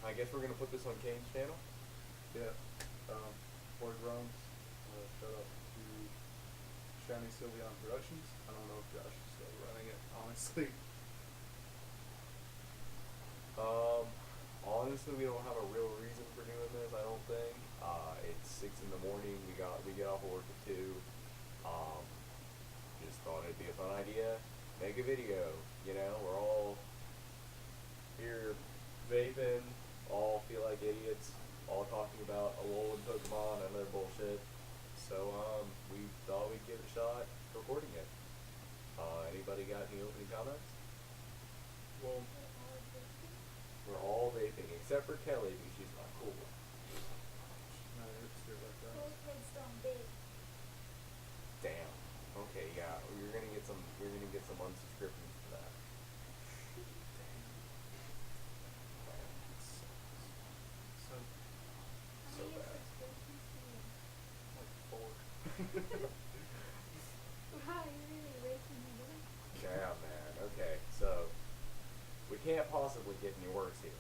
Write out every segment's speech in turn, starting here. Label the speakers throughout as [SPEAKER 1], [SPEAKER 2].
[SPEAKER 1] I guess we're gonna put this on Kane's channel.
[SPEAKER 2] Yeah. Boy Grums. Shout out to Shiny Sylveon Productions. I don't know if Josh is still running it, honestly.
[SPEAKER 1] Um, Honestly, we don't have a real reason for doing this. I don't think. It's 6 in the morning. We get off of work at 2. Um, just thought it'd be a fun idea. Make a video. We're all here vaping. All feel like idiots. All talking about Alola and Pokemon and other bullshit. So we thought we'd give it a shot recording it. Anybody got any opening comments?
[SPEAKER 2] Well,
[SPEAKER 1] We're all vaping except for Kelly because she's not cool.
[SPEAKER 2] she's not a hipster like
[SPEAKER 3] Cool
[SPEAKER 2] us.
[SPEAKER 3] kids don't bake.
[SPEAKER 1] Damn. Okay, yeah, You're gonna get some unsubscriptions for that.
[SPEAKER 2] So,
[SPEAKER 3] How
[SPEAKER 1] So
[SPEAKER 3] many
[SPEAKER 1] bad.
[SPEAKER 3] subscriptions do you
[SPEAKER 2] like, 4.
[SPEAKER 3] Wow, you're really raking it in.
[SPEAKER 1] Yeah, man. Okay, so we can't possibly get any worse here.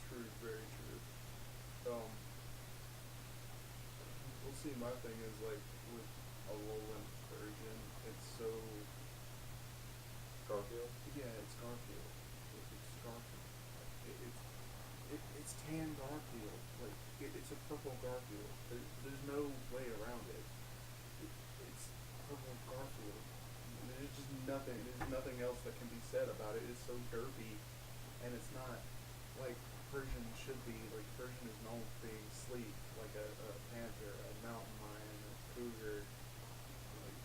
[SPEAKER 2] True, very true. We'll see. My thing is like with a Alolan version, it's so
[SPEAKER 1] Garfield.
[SPEAKER 2] yeah, it's Garfield. It's Garfield. It's tan Garfield. Like it's a purple Garfield. There's no way around it. It's purple Garfield. There's just nothing. There's nothing else that can be said about it. It's so derpy, and it's not like Persian should be. Like Persian is known for being sleek, like a panther, a mountain lion, a cougar, like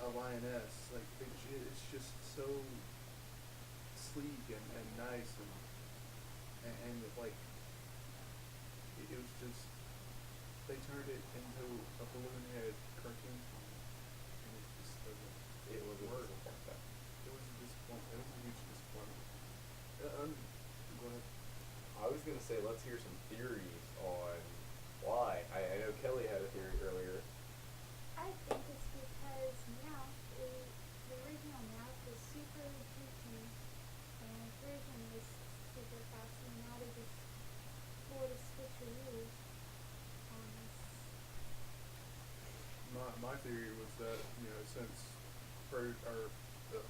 [SPEAKER 2] a lioness. Like it's just so sleek and nice and like it was just they turned it into a balloon head cartoon comic, and it just doesn't
[SPEAKER 1] It was a
[SPEAKER 2] work.
[SPEAKER 1] disappointment.
[SPEAKER 2] It was a disappointment. It was a huge disappointment. Go ahead.
[SPEAKER 1] I was gonna say let's hear some theories on why. I know Kelly had a theory earlier.
[SPEAKER 3] I think it's because Meowth is, the original Meowth was super goofy and version was super fast and now they just pulled a switcheroo on us.
[SPEAKER 2] My theory was that since or the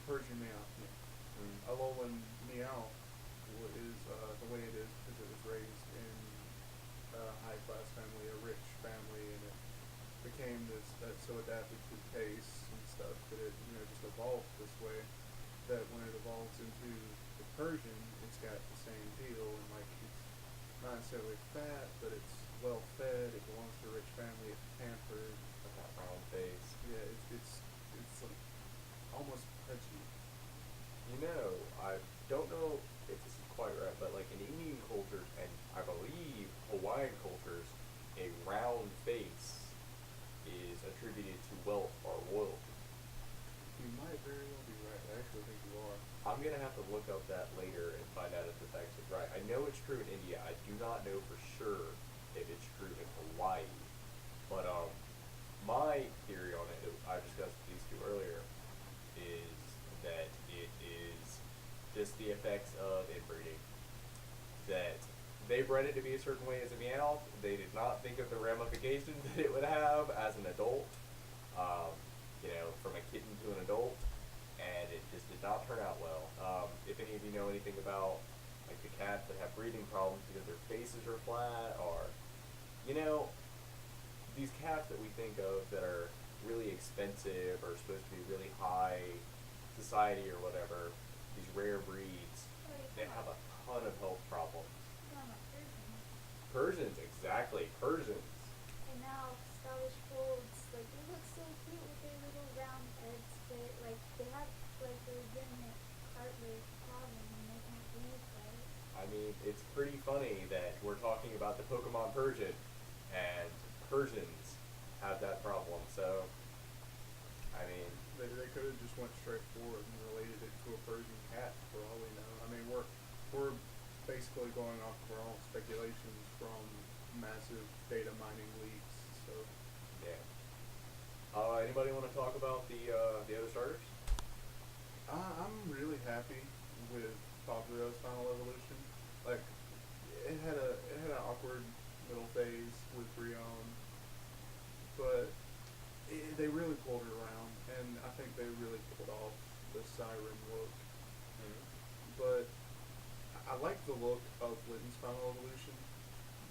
[SPEAKER 2] Persian Meow,
[SPEAKER 1] Mm.
[SPEAKER 2] Alolan Meow is the way it is because it was raised in a high class family, a rich family, and it became this that so adapted to taste and stuff that it just evolved this way. That when it evolves into the Persian, it's got the same deal and like it's not necessarily fat, but it's well fed. It belongs to a rich family. It's pampered.
[SPEAKER 1] With that round face.
[SPEAKER 2] Yeah, it's like almost pudgy.
[SPEAKER 1] I don't know if this is quite right, but like in Indian cultures and I believe Hawaiian cultures, a round face is attributed to wealth or royalty.
[SPEAKER 2] You might very well be right. I actually think you are.
[SPEAKER 1] I'm gonna have to look up that later and find out if this actually is right. I know it's true in India. I do not know for sure if it's true in Hawaii. But my theory on it, I discussed with these two earlier, is that it is just the effects of inbreeding. That they bred it to be a certain way as a meow. They did not think of the ramifications that it would have as an adult. From a kitten to an adult, and it just did not turn out well. If any of you know anything about like the cats that have breathing problems because their faces are flat, or these cats that we think of that are really expensive or supposed to be really high society or whatever, these rare breeds,
[SPEAKER 3] Or you
[SPEAKER 1] they
[SPEAKER 3] come
[SPEAKER 1] have
[SPEAKER 3] up,
[SPEAKER 1] a ton of health problems.
[SPEAKER 3] come up Persian.
[SPEAKER 1] Persians, exactly, Persians.
[SPEAKER 3] And now stylish folds, like they look so cute with their little round heads, but like they have like a legitimate cartilage problem and they can't breathe right.
[SPEAKER 1] I mean, it's pretty funny that we're talking about the Pokemon Persian, and Persians have that problem. So, I mean,
[SPEAKER 2] They could have just went straight forward and related it to a Persian cat for all we know. I mean, we're basically going off of our own speculations from massive data mining leaks. So
[SPEAKER 1] yeah. Anybody want to talk about the other starters?
[SPEAKER 2] I'm really happy with Poplio's final evolution. Like it had an awkward middle phase with Brion, but they really pulled it around, and I think they really pulled off the siren look.
[SPEAKER 1] Mm-hmm.
[SPEAKER 2] But I like the look of Litten's final evolution,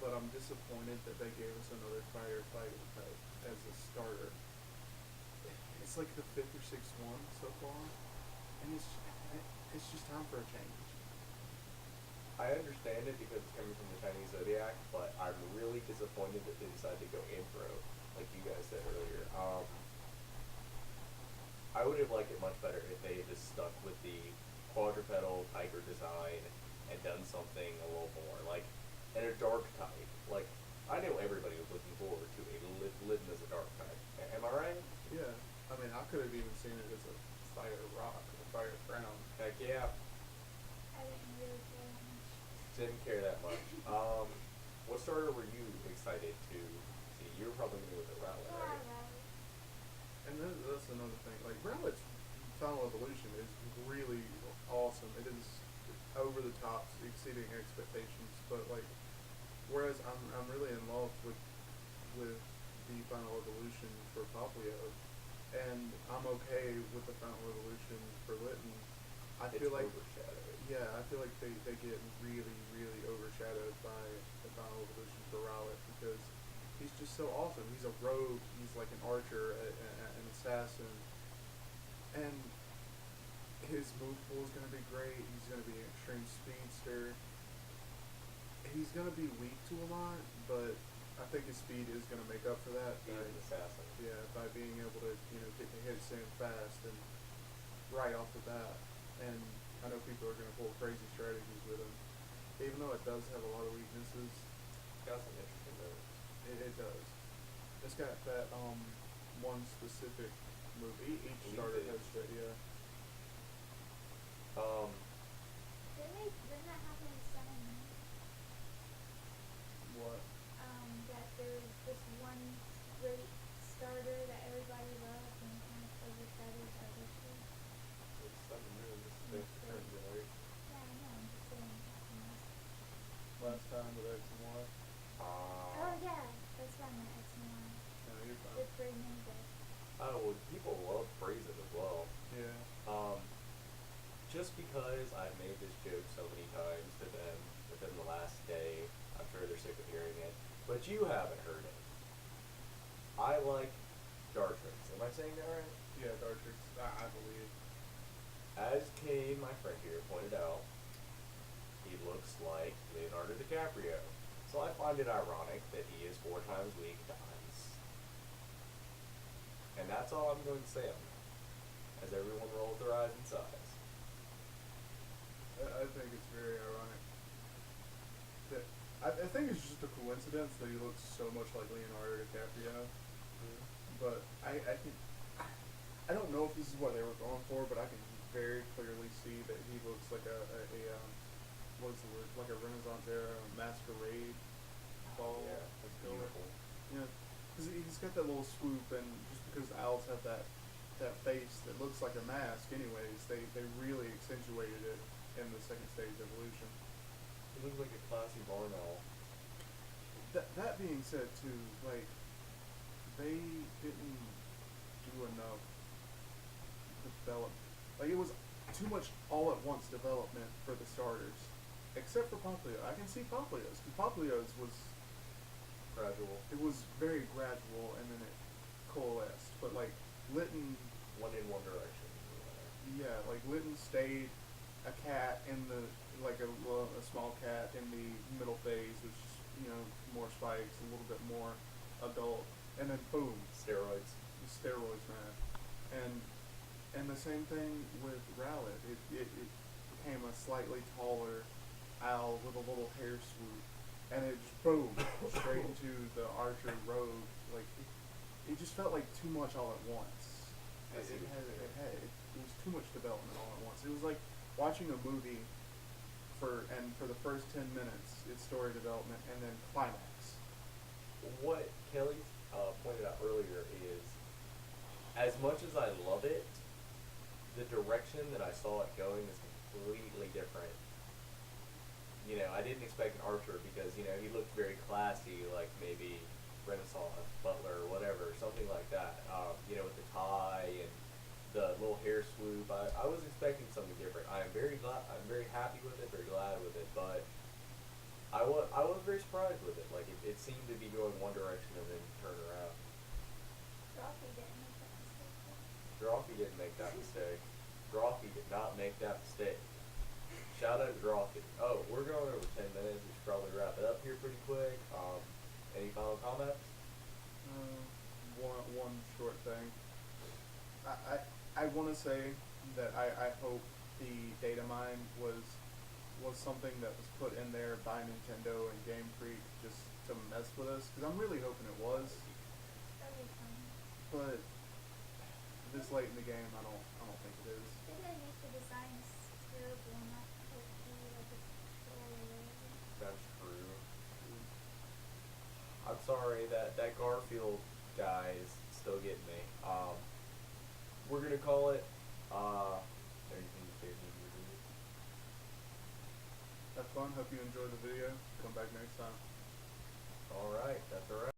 [SPEAKER 2] but I'm disappointed that they gave us another firefighting type as a starter. It's like the fifth or sixth one so far, and it's just time for a change.
[SPEAKER 1] I understand it because it's coming from the Chinese zodiac, but I'm really disappointed that they decided to go Impro, like you guys said earlier. I would have liked it much better if they had just stuck with the quadrupedal tiger design and done something a little more like and a dark type. Like I know everybody was looking forward to a Litten as a dark type. Am I right?
[SPEAKER 2] Yeah, I mean, I could have even seen it as a fire rock or a fire crown.
[SPEAKER 1] Heck yeah.
[SPEAKER 3] I didn't really care that much.
[SPEAKER 1] Didn't care that much. What starter were you excited to see? You were probably gonna go with the Rowlet,
[SPEAKER 3] Yeah,
[SPEAKER 1] right?
[SPEAKER 3] right.
[SPEAKER 2] And that's another thing. Like Rowlet's final evolution is really awesome. It is over the top, exceeding expectations. But like, whereas I'm really in love with the final evolution for Poplio, and I'm okay with the final evolution for Litten. I
[SPEAKER 1] It's
[SPEAKER 2] feel like
[SPEAKER 1] overshadowed.
[SPEAKER 2] yeah, I feel like they get really, really overshadowed by the final evolution for Rowlet because he's just so awesome. He's a rogue. He's like an archer, an assassin, and his move pool is going to be great. He's going to be an extreme speedster. He's going to be weak to a lot, but I think his speed is going to make up for that.
[SPEAKER 1] He's an assassin.
[SPEAKER 2] Yeah, by being able to get the hits in fast and right off the bat. And I know people are going to pull crazy strategies with him, even though it does have a lot of weaknesses.
[SPEAKER 1] Got some interesting moves.
[SPEAKER 2] It does. It's got that one specific move. Each starter has that. Yeah.
[SPEAKER 3] Didn't that happen in Sun and Moon?
[SPEAKER 2] What?
[SPEAKER 3] That there was this one great starter that everybody loved and kind of overshadowed the other two.
[SPEAKER 1] It's Sun and Moon. This is the
[SPEAKER 3] Okay.
[SPEAKER 1] current generation.
[SPEAKER 3] Yeah, I know. I'm just saying. You know.
[SPEAKER 2] Last time with X and Y.
[SPEAKER 3] Oh yeah, that's why my X and Y.
[SPEAKER 2] No, you're fine.
[SPEAKER 3] With Brain Ninja.
[SPEAKER 1] Oh, well, people love praise it as well.
[SPEAKER 2] Yeah.
[SPEAKER 1] Just because I've made this joke so many times to them within the last day, I'm sure they're sick of hearing it, but you haven't heard it. I like Dartrix. Am I saying that right?
[SPEAKER 2] Yeah, Dartrix. I believe.
[SPEAKER 1] As Kane, my friend here, pointed out, he looks like Leonardo DiCaprio. So I find it ironic that he is 4 times weak to ice. And that's all I'm going to say on that, as everyone rolls their eyes and sighs.
[SPEAKER 2] I think it's very ironic. That I think it's just a coincidence that he looks so much like Leonardo DiCaprio. But I don't know if this is what they were going for, but I can very clearly see that he looks like a what is the word? Like a Renaissance era masquerade ball.
[SPEAKER 1] Yeah, that's beautiful.
[SPEAKER 2] Yeah, because he's got that little swoop, and just because the owls have that face that looks like a mask, anyways, they really accentuated it in the second stage evolution.
[SPEAKER 1] He looks like a classy barn owl.
[SPEAKER 2] That being said, too, like they didn't do enough development. Like it was too much all at once development for the starters, except for Poplio. I can see Poplio's. Poplio's was
[SPEAKER 1] Gradual.
[SPEAKER 2] it was very gradual, and then it coalesced. But like Litten,
[SPEAKER 1] One in one direction.
[SPEAKER 2] yeah, like Litten stayed a cat in the like a small cat in the middle phase, which more spikes, a little bit more adult, and then boom,
[SPEAKER 1] Steroids.
[SPEAKER 2] steroids, man. And the same thing with Rowlet. It became a slightly taller owl with a little hair swoop, and it just boom straight into the archer rogue. Like it just felt like too much all at once. It was too much development all at once. It was like watching a movie for the first 10 minutes, it's story development, and then climax.
[SPEAKER 1] What Kelly pointed out earlier is, as much as I love it, the direction that I saw it going is completely different. You know, I didn't expect an archer because, you know, he looked very classy, like maybe Renaissance butler or whatever, something like that. You know, with the tie and the little hair swoop. I was expecting something different. I'm very glad. I'm very happy with it. Very glad with it. But I was very surprised with it. Like it seemed to be going one direction and then turn around.
[SPEAKER 3] Rocky didn't make that mistake though.
[SPEAKER 1] Drawfee didn't make that mistake. Drawfee did not make that mistake. Shout out to Drawfee. Oh, we're going over 10 minutes. We should probably wrap it up here pretty quick. Any final comments?
[SPEAKER 2] One short thing. I want to say that I hope the data mine was something that was put in there by Nintendo and Game Freak just to mess with us, because I'm really hoping it was.
[SPEAKER 3] That'd be fun.
[SPEAKER 2] But this late in the game, I don't think it is.
[SPEAKER 3] Maybe they make the designs terrible and not hopefully like a troll or whatever.
[SPEAKER 1] That's true. I'm sorry that Garfield guy is still getting me. We're gonna call it. Anything to say to me?
[SPEAKER 2] Have fun. Hope you enjoyed the video. Come back next time.
[SPEAKER 1] All right, that's all right.